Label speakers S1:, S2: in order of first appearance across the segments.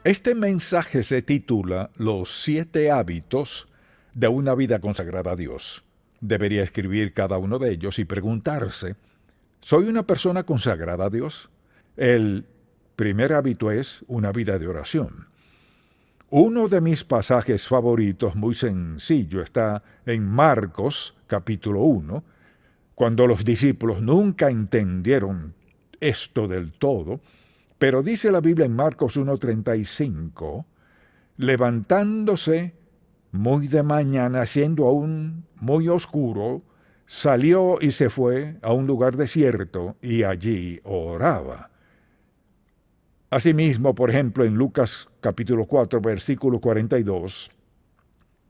S1: Este mensaje se titula Los 7 hábitos de una vida consagrada a Dios. Debería escribir cada uno de ellos y preguntarse, ¿soy una persona consagrada a Dios? El primer hábito es una vida de oración. Uno de mis pasajes favoritos, muy sencillo, está en Marcos capítulo 1, cuando los discípulos nunca entendieron esto del todo, pero dice la Biblia en Marcos 1:35, levantándose muy de mañana, siendo aún muy oscuro, salió y se fue a un lugar desierto y allí oraba. Asimismo, por ejemplo, en Lucas capítulo 4, versículo 42,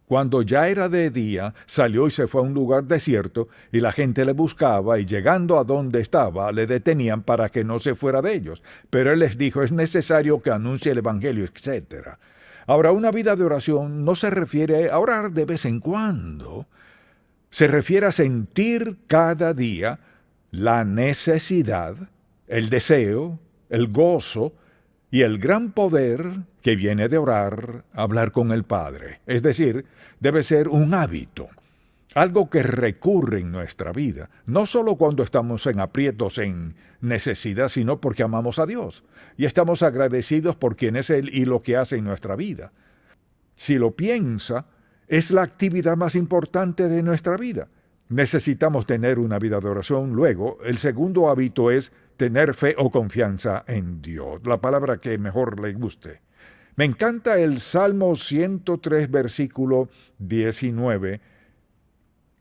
S1: cuando ya era de día, salió y se fue a un lugar desierto, y la gente le buscaba, y llegando a donde estaba, le detenían para que no se fuera de ellos. Pero él les dijo, es necesario que anuncie el Evangelio, etc. Ahora, una vida de oración no se refiere a orar de vez en cuando. Se refiere a sentir cada día la necesidad, el deseo, el gozo y el gran poder que viene de orar, hablar con el Padre. Es decir, debe ser un hábito, algo que recurre en nuestra vida, no solo cuando estamos en aprietos, en necesidad, sino porque amamos a Dios y estamos agradecidos por quien es Él y lo que hace en nuestra vida. Si lo piensa, es la actividad más importante de nuestra vida. Necesitamos tener una vida de oración. Luego, el segundo hábito es tener fe o confianza en Dios, la palabra que mejor le guste. Me encanta el Salmo 103, versículo 19.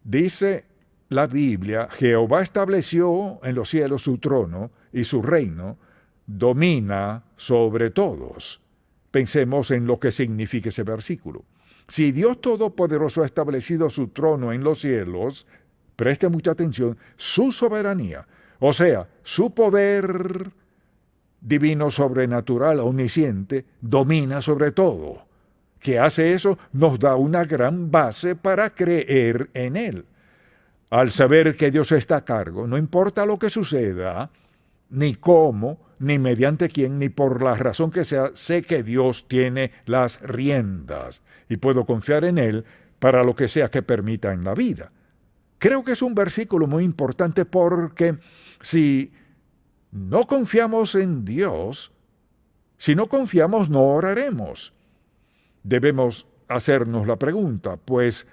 S1: Dice la Biblia, Jehová estableció en los cielos su trono y su reino domina sobre todos. Pensemos en lo que significa ese versículo. Si Dios Todopoderoso ha establecido su trono en los cielos, preste mucha atención, su soberanía, o sea, su poder divino, sobrenatural, omnisciente, domina sobre todo. ¿Qué hace eso? Nos da una gran base para creer en Él. Al saber que Dios está a cargo, no importa lo que suceda, ni cómo, ni mediante quién, ni por la razón que sea, sé que Dios tiene las riendas y puedo confiar en Él para lo que sea que permita en la vida. Creo que es un versículo muy importante porque si no confiamos en Dios, si no confiamos, no oraremos. Debemos hacernos la pregunta, pues,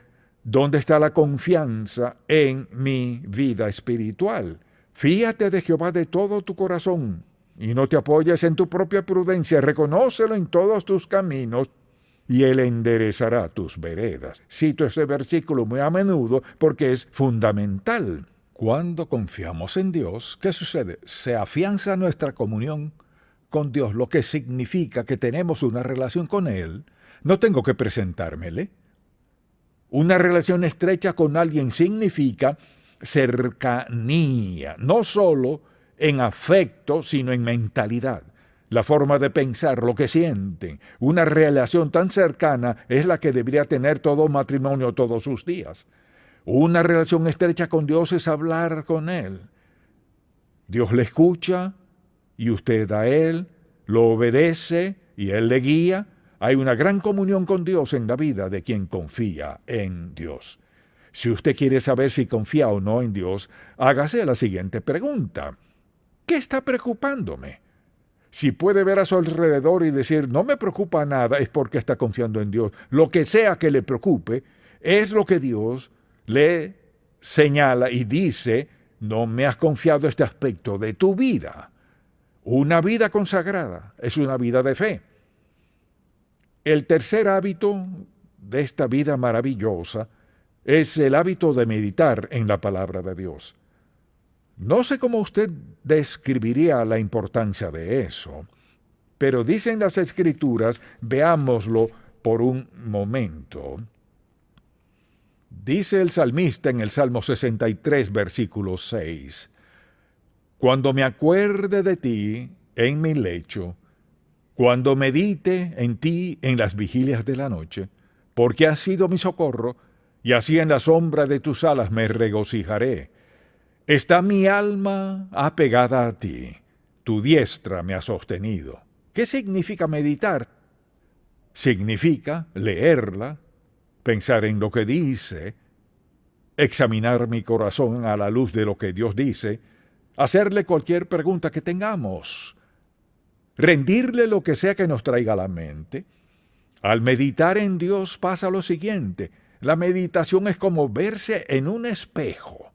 S1: ¿dónde está la confianza en mi vida espiritual? Fíate de Jehová de todo tu corazón y no te apoyes en tu propia prudencia. Reconócelo en todos tus caminos y Él enderezará tus veredas. Cito ese versículo muy a menudo porque es fundamental. Cuando confiamos en Dios, ¿qué sucede? Se afianza nuestra comunión con Dios, lo que significa que tenemos una relación con Él. No tengo que presentármele. Una relación estrecha con alguien significa cercanía, no solo en afecto, sino en mentalidad. La forma de pensar, lo que sienten. Una relación tan cercana es la que debería tener todo matrimonio todos sus días. Una relación estrecha con Dios es hablar con Él. Dios le escucha y usted a Él, lo obedece y Él le guía. Hay una gran comunión con Dios en la vida de quien confía en Dios. Si usted quiere saber si confía o no en Dios, hágase la siguiente pregunta. ¿Qué está preocupándome? Si puede ver a su alrededor y decir, no me preocupa nada, es porque está confiando en Dios. Lo que sea que le preocupe, es lo que Dios le señala y dice, no me has confiado este aspecto de tu vida. Una vida consagrada es una vida de fe. El tercer hábito de esta vida maravillosa es el hábito de meditar en la palabra de Dios. No sé cómo usted describiría la importancia de eso, pero dicen las Escrituras, veámoslo por un momento. Dice el salmista en el Salmo 63, versículo 6, cuando me acuerde de ti en mi lecho, cuando medite en ti en las vigilias de la noche, porque has sido mi socorro, y así en la sombra de tus alas me regocijaré. Está mi alma apegada a ti, tu diestra me ha sostenido. ¿Qué significa meditar? significa leerla, pensar en lo que dice, examinar mi corazón a la luz de lo que Dios dice, hacerle cualquier pregunta que tengamos, rendirle lo que sea que nos traiga a la mente. Al meditar en Dios pasa lo siguiente: la meditación es como verse en un espejo,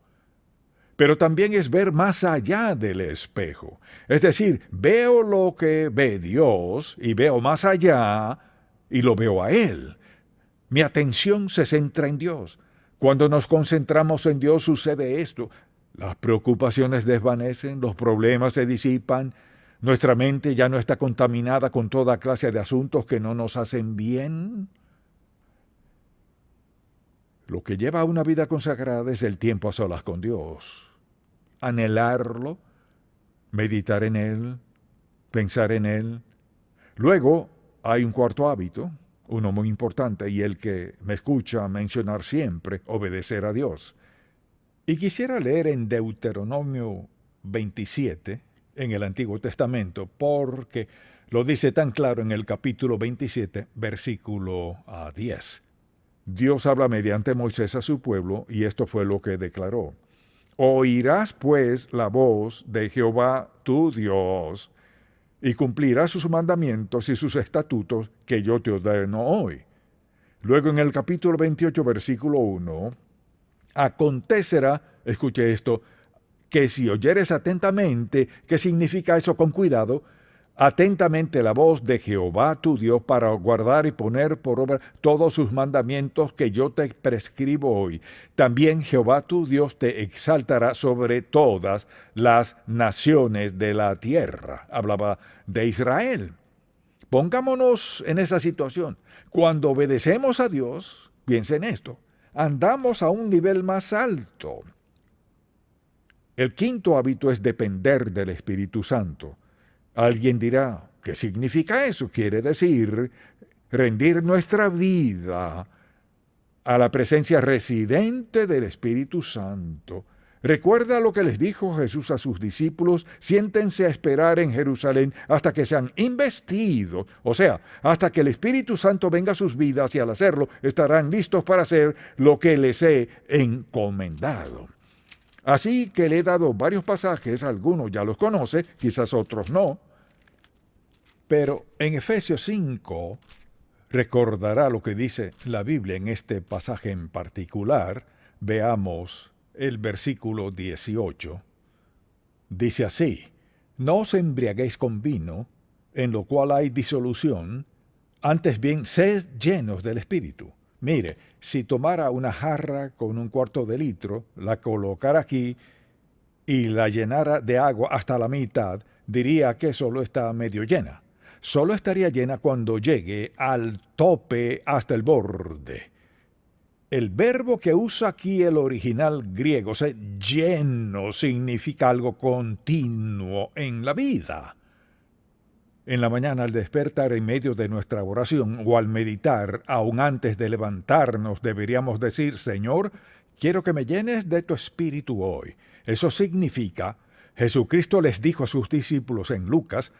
S1: pero también es ver más allá del espejo. Es decir, veo lo que ve Dios y veo más allá y lo veo a Él. Mi atención se centra en Dios. Cuando nos concentramos en Dios sucede esto: las preocupaciones desvanecen, los problemas se disipan, nuestra mente ya no está contaminada con toda clase de asuntos que no nos hacen bien. Lo que lleva a una vida consagrada es el tiempo a solas con Dios. Anhelarlo, meditar en Él, pensar en Él. Luego hay un cuarto hábito, uno muy importante y el que me escucha mencionar siempre: obedecer a Dios. Y quisiera leer en Deuteronomio 27, en el Antiguo Testamento, porque lo dice tan claro en el capítulo 27, versículo 10. Dios habla mediante Moisés a su pueblo, y esto fue lo que declaró: oirás pues la voz de Jehová tu Dios, y cumplirás sus mandamientos y sus estatutos que yo te ordeno hoy. Luego en el capítulo 28, versículo 1, acontecerá, escuche esto, que si oyeres atentamente, ¿qué significa eso? Con cuidado, atentamente la voz de Jehová tu Dios para guardar y poner por obra todos sus mandamientos que yo te prescribo hoy. También Jehová tu Dios te exaltará sobre todas las naciones de la tierra. Hablaba de Israel. Pongámonos en esa situación. Cuando obedecemos a Dios, piensa en esto, andamos a un nivel más alto. El quinto hábito es depender del Espíritu Santo. Alguien dirá: ¿qué significa eso? Quiere decir rendir nuestra vida a la presencia residente del Espíritu Santo. Recuerda lo que les dijo Jesús a sus discípulos: siéntense a esperar en Jerusalén hasta que sean investidos, o sea, hasta que el Espíritu Santo venga a sus vidas, y al hacerlo estarán listos para hacer lo que les he encomendado. Así que le he dado varios pasajes, algunos ya los conoce, quizás otros no, pero en Efesios 5 recordará lo que dice la Biblia en este pasaje en particular. Veamos el versículo 18. Dice así: no os embriaguéis con vino, en lo cual hay disolución, antes bien sed llenos del Espíritu. Mire, si tomara una jarra con 1/4 de litro, la colocara aquí y la llenara de agua hasta la mitad, diría que solo está medio llena. Solo estaría llena cuando llegue al tope hasta el borde. El verbo que usa aquí el original griego, o sea, lleno, significa algo continuo en la vida. En la mañana, al despertar, en medio de nuestra oración, o al meditar, aún antes de levantarnos, deberíamos decir: Señor, quiero que me llenes de tu Espíritu hoy. Eso significa, Jesucristo les dijo a sus discípulos en Lucas,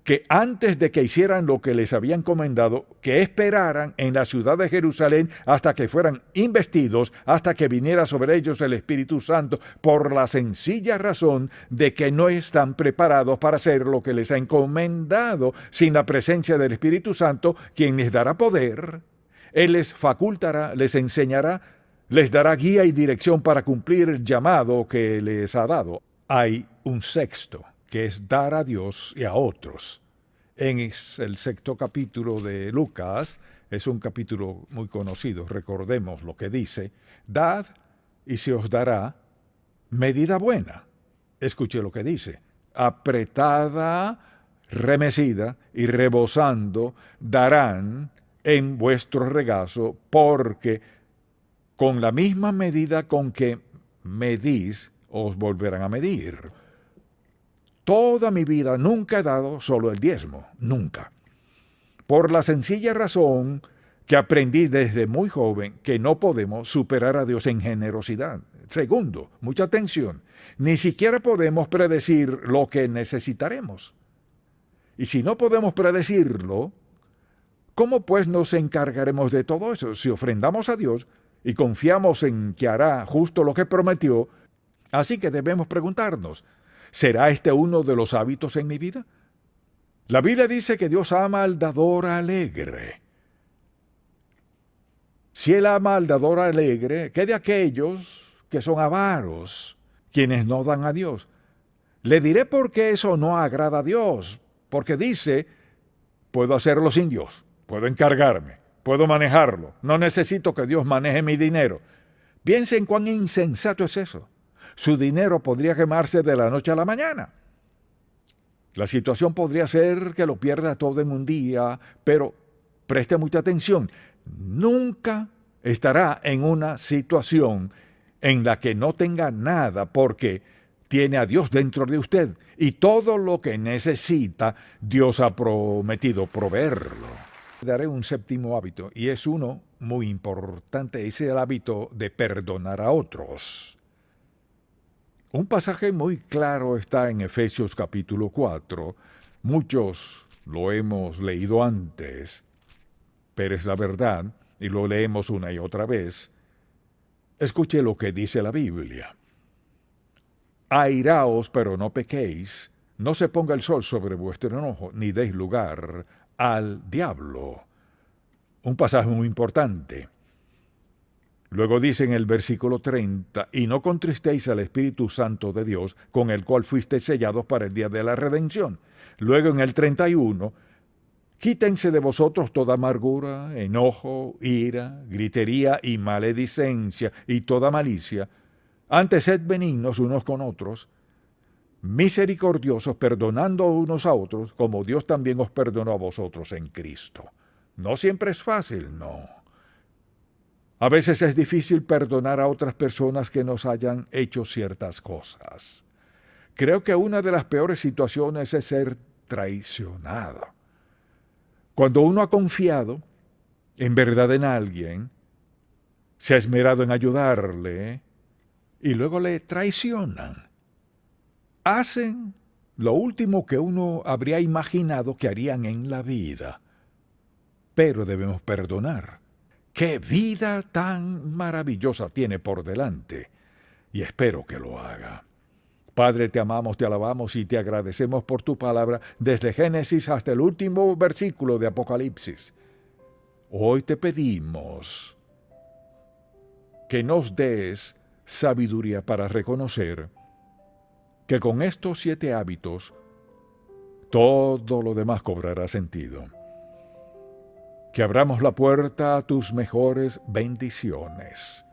S1: que antes de que hicieran lo que les había encomendado, que esperaran en la ciudad de Jerusalén hasta que fueran investidos, hasta que viniera sobre ellos el Espíritu Santo, por la sencilla razón de que no están preparados para hacer lo que les ha encomendado sin la presencia del Espíritu Santo, quien les dará poder. Él les facultará, les enseñará, les dará guía y dirección para cumplir el llamado que les ha dado. Hay un sexto, que es dar a Dios y a otros. En el 6º capítulo de Lucas, es un capítulo muy conocido, recordemos lo que dice: dad y se os dará medida buena. Escuche lo que dice: apretada, remecida y rebosando darán en vuestro regazo, porque con la misma medida con que medís, os volverán a medir. Toda mi vida nunca he dado solo el diezmo, nunca. Por la sencilla razón que aprendí desde muy joven que no podemos superar a Dios en generosidad. Segundo, mucha atención, ni siquiera podemos predecir lo que necesitaremos. Y si no podemos predecirlo, ¿Cómo pues nos encargaremos de todo eso? Si ofrendamos a Dios y confiamos en que hará justo lo que prometió, así que debemos preguntarnos, ¿será este uno de los hábitos en mi vida? La Biblia dice que Dios ama al dador alegre. Si Él ama al dador alegre, ¿qué de aquellos que son avaros, quienes no dan a Dios? Le diré por qué eso no agrada a Dios, porque dice, puedo hacerlo sin Dios, puedo encargarme, puedo manejarlo, no necesito que Dios maneje mi dinero. Piensen cuán insensato es eso. Su dinero podría quemarse de la noche a la mañana. La situación podría ser que lo pierda todo en un día, pero preste mucha atención, nunca estará en una situación en la que no tenga nada porque tiene a Dios dentro de usted y todo lo que necesita Dios ha prometido proveerlo. Daré un séptimo hábito y es uno muy importante, es el hábito de perdonar a otros. Un pasaje muy claro está en Efesios capítulo 4. Muchos lo hemos leído antes, pero es la verdad y lo leemos una y otra vez. Escuche lo que dice la Biblia. Airaos, pero no pequéis, no se ponga el sol sobre vuestro enojo, ni deis lugar al diablo. Un pasaje muy importante. Luego dice en el versículo 30, y no contristéis al Espíritu Santo de Dios, con el cual fuisteis sellados para el día de la redención. Luego en el 31, quítense de vosotros toda amargura, enojo, ira, gritería y maledicencia y toda malicia. Antes sed benignos unos con otros, misericordiosos, perdonando unos a otros, como Dios también os perdonó a vosotros en Cristo. No siempre es fácil, no. A veces es difícil perdonar a otras personas que nos hayan hecho ciertas cosas. Creo que una de las peores situaciones es ser traicionado. Cuando uno ha confiado en verdad en alguien, se ha esmerado en ayudarle y luego le traicionan. Hacen lo último que uno habría imaginado que harían en la vida. Pero debemos perdonar. ¡Qué vida tan maravillosa tiene por delante! Y espero que lo haga. Padre, te amamos, te alabamos y te agradecemos por tu palabra desde Génesis hasta el último versículo de Apocalipsis. Hoy te pedimos que nos des sabiduría para reconocer que con estos 7 hábitos todo lo demás cobrará sentido. Que abramos la puerta a tus mejores bendiciones.